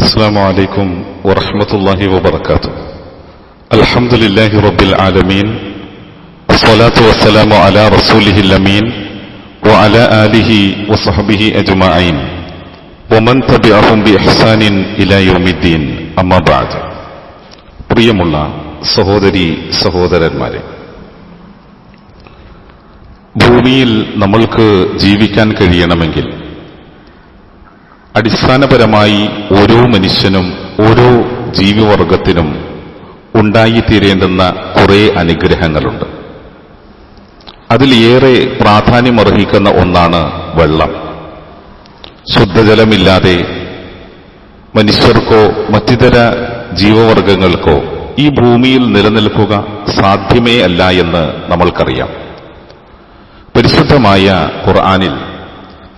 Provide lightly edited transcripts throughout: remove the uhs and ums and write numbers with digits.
السلام عليكم ورحمة الله وبركاته. الحمد لله رب العالمين، والصلاة والسلام على رسوله الأمين وعلى آله وصحبه أجمعين ومن تبعهم بإحسان إلى يوم الدين. أما بعد. പ്രിയമുള്ള സഹോദരീ സഹോദരന്മാരെ, ഭൂമിയിൽ നമ്മൾക്ക് ജീവിക്കാൻ കഴിയണമെങ്കിൽ അടിസ്ഥാനപരമായി ഓരോ മനുഷ്യനും ഓരോ ജീവിവർഗത്തിനും ഉണ്ടായിത്തീരേണ്ടുന്ന കുറേ അനുഗ്രഹങ്ങളുണ്ട്. അതിൽ ഏറെ പ്രാധാന്യമർഹിക്കുന്ന ഒന്നാണ് വെള്ളം. ശുദ്ധജലമില്ലാതെ മനുഷ്യർക്കോ മറ്റിതര ജീവവർഗങ്ങൾക്കോ ഈ ഭൂമിയിൽ നിലനിൽക്കുക സാധ്യമേ അല്ല എന്ന് നമ്മൾക്കറിയാം. പരിശുദ്ധമായ ഖുർആനിൽ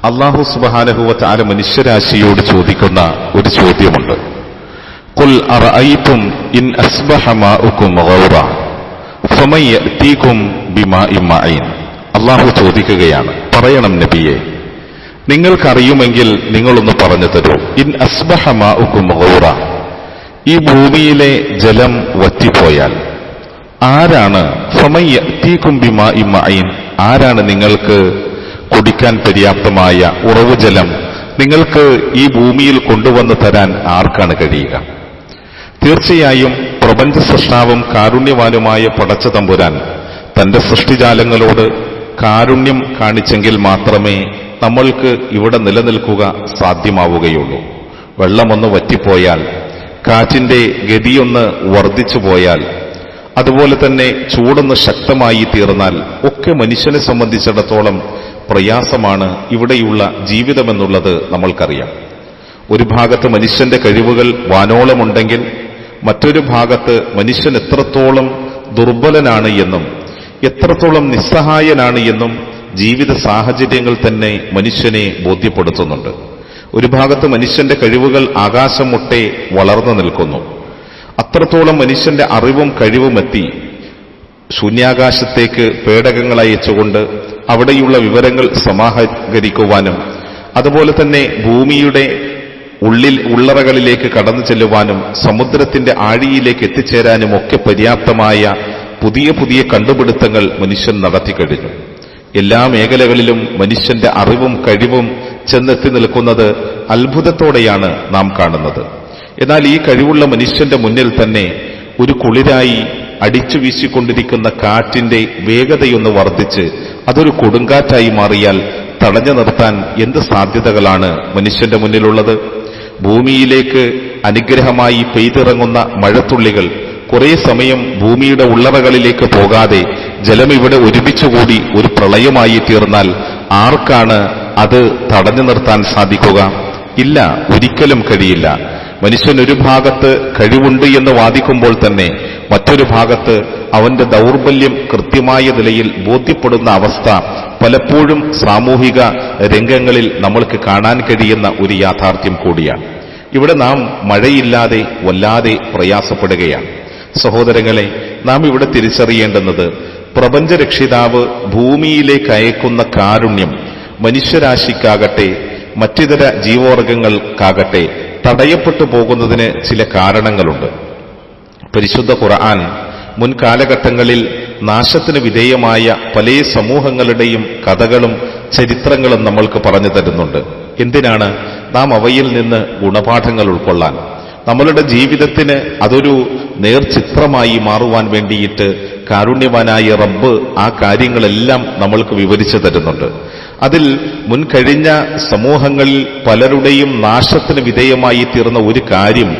അല്ലാഹു സുബ്ഹാനഹു വ തആല മനുഷ്യരാശിയോട് ചോദിക്കുന്ന ഒരു ചോദ്യമുണ്ട്. ഖുൽ അറഅയ്തും ഇൻ അസ്ബഹ മാഉകും ഗൗറ ഫമൻ യഅതീകും ബിമാഇൻ മഈൻ. അല്ലാഹു ചോദിക്കുകയാണ്, പറയണം നബിയെ, നിങ്ങൾക്കറിയുമെങ്കിൽ നിങ്ങളൊന്ന് പറഞ്ഞു തരൂ. ഇൻ അസ്ബഹ മാഉകും ഗൗറ, ഈ ഭൂമിയിലെ ജലം വറ്റിപ്പോയാൽ ആരാണ് ഫമൻ യഅതീകും ബിമാഇൻ മഈൻ, ആരാണ് നിങ്ങൾക്ക് കുടിക്കാൻ പര്യാപ്തമായ ഉറവ് ജലം നിങ്ങൾക്ക് ഈ ഭൂമിയിൽ കൊണ്ടുവന്ന് തരാൻ ആർക്കാണ് കഴിയുക? തീർച്ചയായും പ്രപഞ്ച സൃഷ്ടാവും കാരുണ്യവാനുമായ പടച്ച തമ്പുരാൻ തന്റെ സൃഷ്ടിജാലങ്ങളോട് കാരുണ്യം കാണിച്ചെങ്കിൽ മാത്രമേ നമ്മൾക്ക് ഇവിടെ നിലനിൽക്കുക സാധ്യമാവുകയുള്ളൂ. വെള്ളമൊന്ന് വറ്റിപ്പോയാൽ, കാറ്റിന്റെ ഗതിയൊന്ന് വർദ്ധിച്ചു പോയാൽ, അതുപോലെ തന്നെ ചൂടൊന്ന് ശക്തമായി തീർന്നാൽ ഒക്കെ മനുഷ്യനെ സംബന്ധിച്ചിടത്തോളം പ്രയാസമാണ് ഇവിടെയുള്ള ജീവിതമെന്നുള്ളത് നമ്മൾക്കറിയാം. ഒരു ഭാഗത്ത് മനുഷ്യന്റെ കഴിവുകൾ വാനോളമുണ്ടെങ്കിൽ മറ്റൊരു ഭാഗത്ത് മനുഷ്യൻ എത്രത്തോളം ദുർബലനാണ് എന്നും എത്രത്തോളം നിസ്സഹായനാണ് എന്നും ജീവിത സാഹചര്യങ്ങൾ തന്നെ മനുഷ്യനെ ബോധ്യപ്പെടുത്തുന്നുണ്ട്. ഒരു ഭാഗത്ത് മനുഷ്യന്റെ കഴിവുകൾ ആകാശം മുട്ടെ വളർന്നു നിൽക്കുന്നു. അത്രത്തോളം മനുഷ്യന്റെ അറിവും കഴിവുമെത്തി ശൂന്യാകാശത്തേക്ക് പേടകങ്ങളയച്ചുകൊണ്ട് അവിടെയുള്ള വിവരങ്ങൾ സമാഹരിക്കുവാനും അതുപോലെ തന്നെ ഭൂമിയുടെ ഉള്ളറകളിലേക്ക് കടന്നു ചെല്ലുവാനും സമുദ്രത്തിന്റെ ആഴിയിലേക്ക് എത്തിച്ചേരാനും ഒക്കെ പര്യാപ്തമായ പുതിയ പുതിയ കണ്ടുപിടുത്തങ്ങൾ മനുഷ്യൻ നടത്തിക്കഴിഞ്ഞു. എല്ലാ മേഖലകളിലും മനുഷ്യന്റെ അറിവും കഴിവും ചെന്നെത്തി നിൽക്കുന്നത് അത്ഭുതത്തോടെയാണ് നാം കാണുന്നത്. എന്നാൽ ഈ കഴിവുള്ള മനുഷ്യന്റെ മുന്നിൽ തന്നെ ഒരു കുളിരായി അടിച്ചു വീശിക്കൊണ്ടിരിക്കുന്ന കാറ്റിന്റെ വേഗതയൊന്ന് വർദ്ധിച്ച് അതൊരു കൊടുങ്കാറ്റായി മാറിയാൽ തടഞ്ഞു നിർത്താൻ എന്ത് സാധ്യതകളാണ് മനുഷ്യന്റെ മുന്നിലുള്ളത്? ഭൂമിയിലേക്ക് അനുഗ്രഹമായി പെയ്തിറങ്ങുന്ന മഴത്തുള്ളികൾ കുറെ സമയം ഭൂമിയുടെ ഉള്ളറകളിലേക്ക് പോകാതെ ജലം ഇവിടെ ഒരുമിച്ചുകൂടി ഒരു പ്രളയമായി തീർന്നാൽ ആർക്കാണ് അത് തടഞ്ഞു നിർത്താൻ സാധിക്കുക? ഇല്ല, ഒരിക്കലും കഴിയില്ല. മനുഷ്യൻ ഒരു ഭാഗത്ത് കഴിവുണ്ട് എന്ന് വാദിക്കുമ്പോൾ തന്നെ മറ്റൊരു ഭാഗത്ത് അവന്റെ ദൗർബല്യം കൃത്യമായ നിലയിൽ ബോധ്യപ്പെടുന്ന അവസ്ഥ പലപ്പോഴും സാമൂഹിക രംഗങ്ങളിൽ നമ്മൾക്ക് കാണാൻ കഴിയുന്ന ഒരു യാഥാർത്ഥ്യം കൂടിയാണ്. ഇവിടെ നാം മഴയില്ലാതെ വല്ലാതെ പ്രയാസപ്പെടുകയാണ്. സഹോദരങ്ങളെ, നാം ഇവിടെ തിരിച്ചറിയേണ്ടുന്നത് പ്രപഞ്ചരക്ഷിതാവ് ഭൂമിയിലേക്ക് അയക്കുന്ന കാരുണ്യം മനുഷ്യരാശിക്കാകട്ടെ മറ്റിതര ജീവവർഗങ്ങൾക്കാകട്ടെ തടയപ്പെട്ടു പോകുന്നതിന് ചില കാരണങ്ങളുണ്ട്. പരിശുദ്ധ ഖുർആൻ മുൻകാലഘട്ടങ്ങളിൽ നാശത്തിന് വിധേയമായ പല സമൂഹങ്ങളുടെയും കഥകളും ചരിത്രങ്ങളും നമ്മൾക്ക് പറഞ്ഞു തരുന്നുണ്ട്. എന്തിനാണ്? നാം അവയിൽ നിന്ന് ഗുണപാഠങ്ങൾ ഉൾക്കൊള്ളാൻ, നമ്മളുടെ ജീവിതത്തിന് അതൊരു നേർചിത്രമായി മാറുവാൻ വേണ്ടിയിട്ട് കാരുണ്യവാനായ റബ്ബ് ആ കാര്യങ്ങളെല്ലാം നമ്മൾക്ക് വിവരിച്ചു തരുന്നുണ്ട്. അതിൽ മുൻകഴിഞ്ഞ സമൂഹങ്ങളിൽ പലരുടെയും നാശത്തിന് വിധേയമായി തീർന്ന ഒരു കാര്യം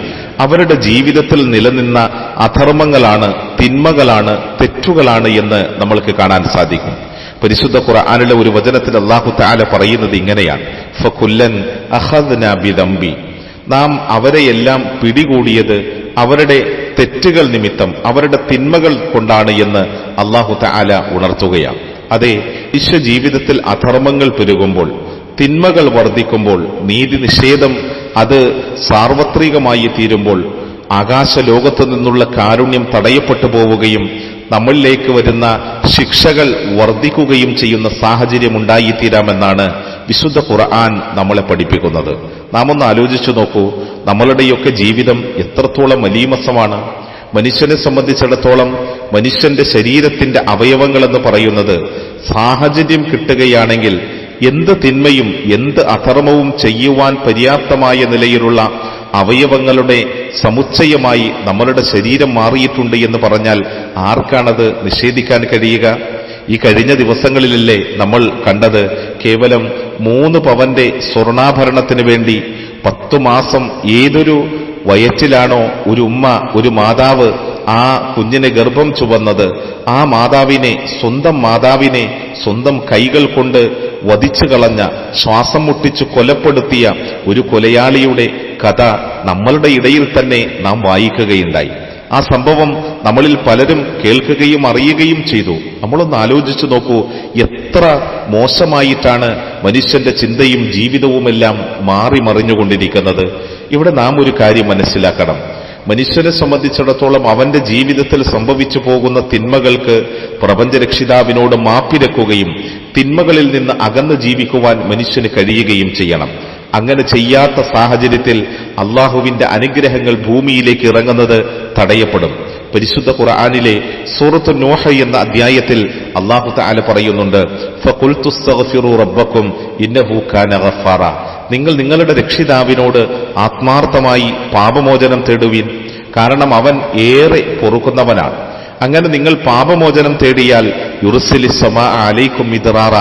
അവരുടെ ജീവിതത്തിൽ നിലനിന്ന അധർമ്മങ്ങളാണ്, തിന്മകളാണ്, തെറ്റുകളാണ് എന്ന് നമ്മൾക്ക് കാണാൻ സാധിക്കും. പരിശുദ്ധ ഖുർആനിലെ ഒരു വചനത്തിൽ അല്ലാഹു തആല പറയുന്നത് ഇങ്ങനെയാണ്: ഫകുല്ലൻ അഖദ്നാ ബിദംബി, നാം അവരെയെല്ലാം പിടികൂടിയത് അവരുടെ തെറ്റുകൾ നിമിത്തം, അവരുടെ തിന്മകൾ കൊണ്ടാണ് എന്ന് അല്ലാഹു തആല ഉണർത്തുകയാണ്. അതെ, ജീവിതത്തിൽ അധർമ്മങ്ങൾ പെരുകുമ്പോൾ, തിന്മകൾ വർദ്ധിക്കുമ്പോൾ, നീതി നിഷേധം അത് സാർവത്രികമായി തീരുമ്പോൾ ആകാശലോകത്തു നിന്നുള്ള കാരുണ്യം തടയപ്പെട്ടു പോവുകയും നമ്മളിലേക്ക് വരുന്ന ശിക്ഷകൾ വർദ്ധിക്കുകയും ചെയ്യുന്ന സാഹചര്യം ഉണ്ടായിത്തീരാമെന്നാണ് വിശുദ്ധ ഖുർആൻ നമ്മളെ പഠിപ്പിക്കുന്നത്. നാം ഒന്ന് ആലോചിച്ചു നോക്കൂ, നമ്മളുടെയൊക്കെ ജീവിതം എത്രത്തോളം മലീമസമാണ്. മനുഷ്യനെ സംബന്ധിച്ചിടത്തോളം മനുഷ്യന്റെ ശരീരത്തിന്റെ അവയവങ്ങളെന്ന് പറയുന്നത് സാഹചര്യം കിട്ടുകയാണെങ്കിൽ എന്ത് തിന്മയും എന്ത് അധർമ്മവും ചെയ്യുവാൻ പര്യാപ്തമായ നിലയിലുള്ള അവയവങ്ങളുടെ സമുച്ചയമായി നമ്മളുടെ ശരീരം മാറിയിട്ടുണ്ട് എന്ന് പറഞ്ഞാൽ ആർക്കാണത് നിഷേധിക്കാൻ കഴിയുക? ഈ കഴിഞ്ഞ ദിവസങ്ങളിലല്ലേ നമ്മൾ കണ്ടത്, കേവലം 3 പവന്റെ സ്വർണ്ണാഭരണത്തിന് വേണ്ടി 10 മാസം ഏതൊരു വയറ്റിലാണോ ഒരു ഉമ്മ, ഒരു മാതാവ് ആ കുഞ്ഞിനെ ഗർഭം ചുവന്നത്, ആ മാതാവിനെ, സ്വന്തം മാതാവിനെ സ്വന്തം കൈകൾ കൊണ്ട് വധിച്ചു കളഞ്ഞ, ശ്വാസം മുട്ടിച്ചു കൊലപ്പെടുത്തിയ ഒരു കൊലയാളിയുടെ കഥ നമ്മളുടെ ഇടയിൽ തന്നെ നാം വായിക്കുകയുണ്ടായി. ആ സംഭവം നമ്മളിൽ പലരും കേൾക്കുകയും അറിയുകയും ചെയ്തു. നമ്മളൊന്ന് ആലോചിച്ചു നോക്കൂ, എത്ര മോശമായിട്ടാണ് മനുഷ്യന്റെ ചിന്തയും ജീവിതവുമെല്ലാം മാറി മറിഞ്ഞുകൊണ്ടിരിക്കുന്നത്. ഇവിടെ നാം ഒരു കാര്യം മനസ്സിലാക്കണം. മനുഷ്യനെ സംബന്ധിച്ചിടത്തോളം അവന്റെ ജീവിതത്തിൽ സംഭവിച്ചു പോകുന്ന തിന്മകൾക്ക് പ്രപഞ്ചരക്ഷിതാവിനോട് മാപ്പിരക്കുകയും തിന്മകളിൽ നിന്ന് അകന്ന് ജീവിക്കുവാൻ മനുഷ്യന് കഴിയുകയും ചെയ്യണം. അങ്ങനെ ചെയ്യാത്ത സാഹചര്യത്തിൽ അള്ളാഹുവിന്റെ അനുഗ്രഹങ്ങൾ ഭൂമിയിലേക്ക് ഇറങ്ങുന്നത് തടയപ്പെടും. പരിശുദ്ധ ഖുർആനിലെ സൂറത്ത് നൂഹ് എന്ന അധ്യായത്തിൽ അല്ലാഹു തആല പറയുന്നുണ്ട്, ഫഖുൽതുസ്തഗ്ഫിറൂ റബ്ബക്കും ഇന്നഹു കാന ഗഫാറ. നിങ്ങൾ നിങ്ങളുടെ രക്ഷിതാവിനോട് ആത്മാർത്ഥമായി പാപമോചനം തേടുവിൻ, കാരണം അവൻ ഏറെ പൊറുക്കുന്നവനാണ്. അങ്ങനെ നിങ്ങൾ പാപമോചനം തേടിയാൽ യുർസിലിസ് സമാഅ അലൈക്കും മിദ്റാറ,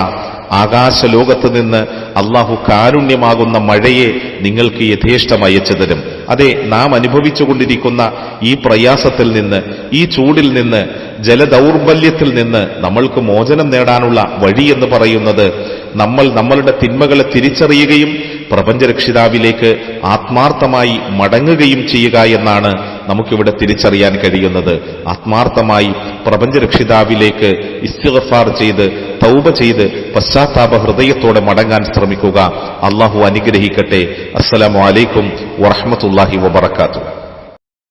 ആകാശലോകത്ത് നിന്ന് അള്ളാഹു കാരുണ്യമാകുന്ന മഴയെ നിങ്ങൾക്ക് യഥേഷ്ടം അയച്ചു തരും. അതെ, നാം അനുഭവിച്ചുകൊണ്ടിരിക്കുന്ന ഈ പ്രയാസത്തിൽ നിന്ന്, ഈ ചൂടിൽ നിന്ന്, ജലദൗർബല്യത്തിൽ നിന്ന് നമ്മൾക്ക് മോചനം നേടാനുള്ള വഴി എന്ന് പറയുന്നത് നമ്മൾ നമ്മളുടെ തിന്മകളെ തിരിച്ചറിയുകയും പ്രപഞ്ചരക്ഷിതാവിലേക്ക് ആത്മാർത്ഥമായി മടങ്ങുകയും ചെയ്യുക എന്നാണ് നമുക്കിവിടെ തിരിച്ചറിയാൻ കഴിയുന്നത്. ആത്മാർത്ഥമായി പ്രപഞ്ചരക്ഷിതാവിലേക്ക് ഇസ്തിഗ്ഫാർ ചെയ്ത്, തൗബ ചെയ്ത്, പശ്ചാത്താപ ഹൃദയത്തോടെ മടങ്ങാൻ ശ്രമിക്കുക. അള്ളാഹു അനുഗ്രഹിക്കട്ടെ. അസ്സലാമു അലൈക്കും വറഹ്മത്തുള്ളാഹി വബറകാതുഹു.